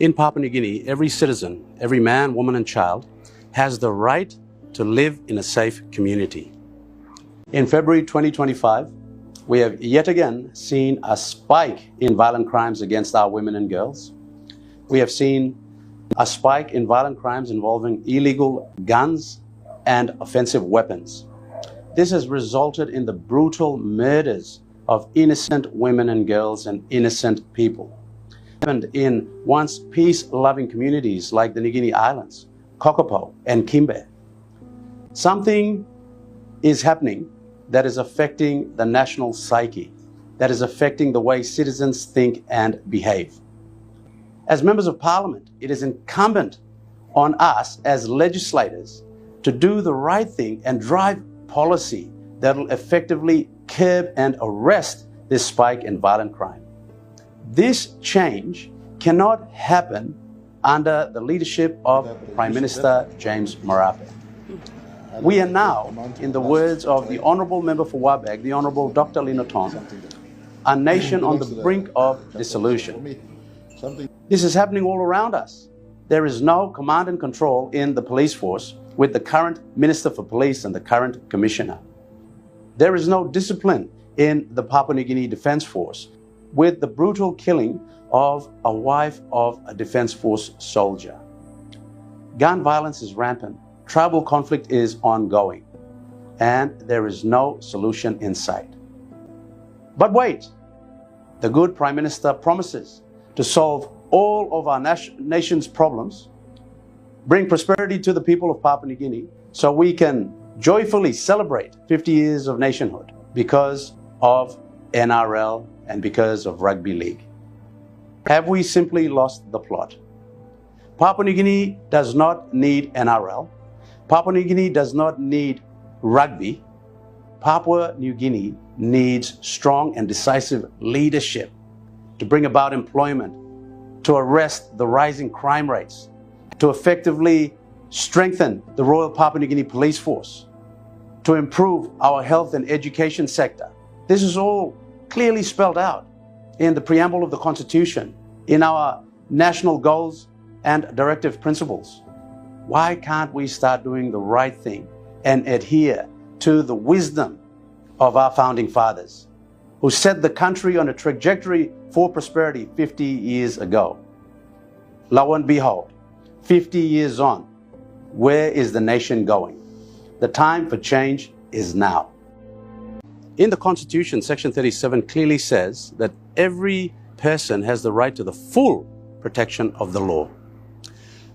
In Papua New Guinea, every citizen, every man, woman and child has the right to live in a safe community. In February 2025, we have yet again seen a spike in violent crimes against our women and girls. We have seen a spike in violent crimes involving illegal guns and offensive weapons. This has resulted in the brutal murders of innocent women and girls and innocent people. And in once peace-loving communities like the New Guinea Islands, Kokopo and Kimbe, something is happening that is affecting the national psyche, that is affecting the way citizens think and behave. As members of parliament, it is incumbent on us as legislators to do the right thing and drive policy that will effectively curb and arrest this spike in violent crime. This change cannot happen under the leadership of Prime Minister James Marape. We are now, in the words of the Honourable Member for Wabag, the Honourable Dr. Linoton, a nation on the brink of dissolution. This is happening all around us. There is no command and control in the police force with the current Minister for Police and the current Commissioner. There is no discipline in the Papua New Guinea Defence Force with the brutal killing of a wife of a Defence Force soldier. Gun violence is rampant, tribal conflict is ongoing, and there is no solution in sight. But wait, the good Prime Minister promises to solve all of our nation's problems, bring prosperity to the people of Papua New Guinea so we can joyfully celebrate 50 years of nationhood because of NRL and because of rugby league. Have we simply lost the plot? Papua New Guinea does not need NRL. Papua New Guinea does not need rugby. Papua New Guinea needs strong and decisive leadership to bring about employment, to arrest the rising crime rates, to effectively strengthen the Royal Papua New Guinea Police Force, to improve our health and education sector. This is all clearly spelled out in the preamble of the Constitution, in our national goals and directive principles. Why can't we start doing the right thing and adhere to the wisdom of our founding fathers, who set the country on a trajectory for prosperity 50 years ago? Lo and behold, 50 years on, where is the nation going? The time for change is now. In the Constitution, Section 37 clearly says that every person has the right to the full protection of the law.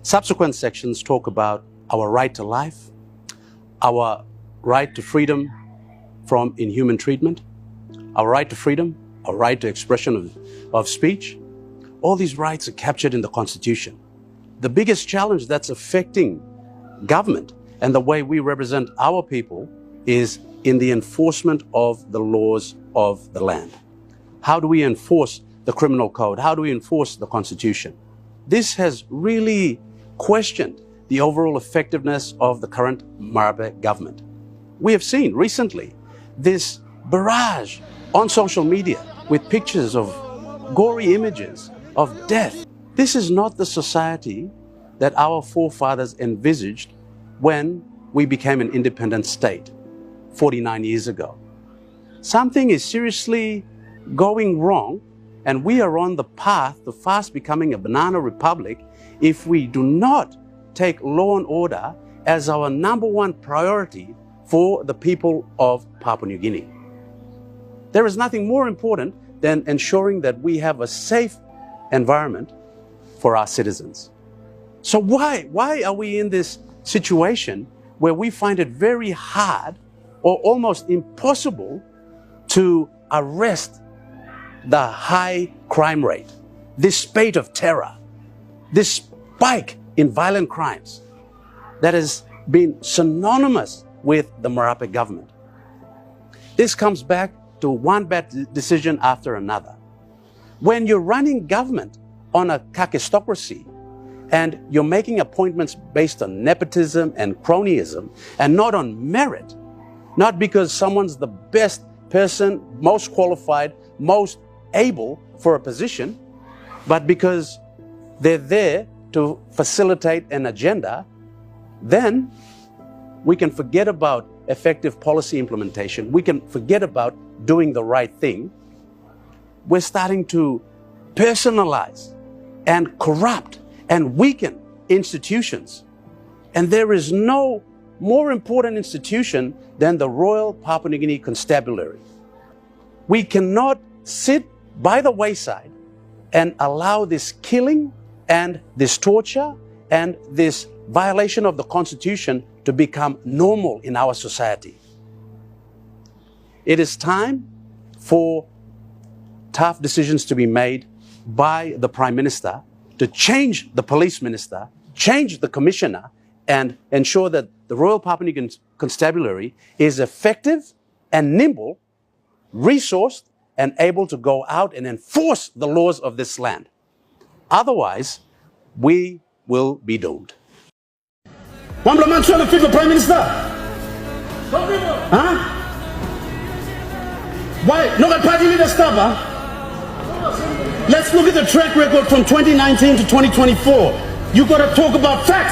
Subsequent sections talk about our right to life, our right to freedom from inhuman treatment, our right to freedom, our right to expression of speech. All these rights are captured in the Constitution. The biggest challenge that's affecting government and the way we represent our people is in the enforcement of the laws of the land. How do we enforce the criminal code? How do we enforce the Constitution? This has really questioned the overall effectiveness of the current Marape government. We have seen recently this barrage on social media with pictures of gory images of death. This is not the society that our forefathers envisaged when we became an independent state 49 years ago. Something is seriously going wrong, and we are on the path to fast becoming a banana republic if we do not take law and order as our #1 priority for the people of Papua New Guinea. There is nothing more important than ensuring that we have a safe environment for our citizens. So why are we in this situation where we find it very hard or almost impossible to arrest the high crime rate, this spate of terror, this spike in violent crimes that has been synonymous with the Marape government? This comes back to one bad decision after another. When you're running government on a kakistocracy and you're making appointments based on nepotism and cronyism and not on merit, not because someone's the best person, most qualified, most able for a position, but because they're there to facilitate an agenda, then we can forget about effective policy implementation. We can forget about doing the right thing. We're starting to personalize and corrupt and weaken institutions. And there is no more important institution than the Royal Papua New Guinea Constabulary. We cannot sit by the wayside and allow this killing and this torture and this violation of the Constitution to become normal in our society. It is time for tough decisions to be made by the Prime Minister to change the Police Minister, change the Commissioner, and ensure that the Royal Papua New Guinea Constabulary is effective and nimble, resourced, and able to go out and enforce the laws of this land. Otherwise, we will be doomed. Wambla man trying to fit the Prime Minister? Huh? Why? No, party leader stuff, huh? Let's look at the track record from 2019 to 2024. You got to talk about facts.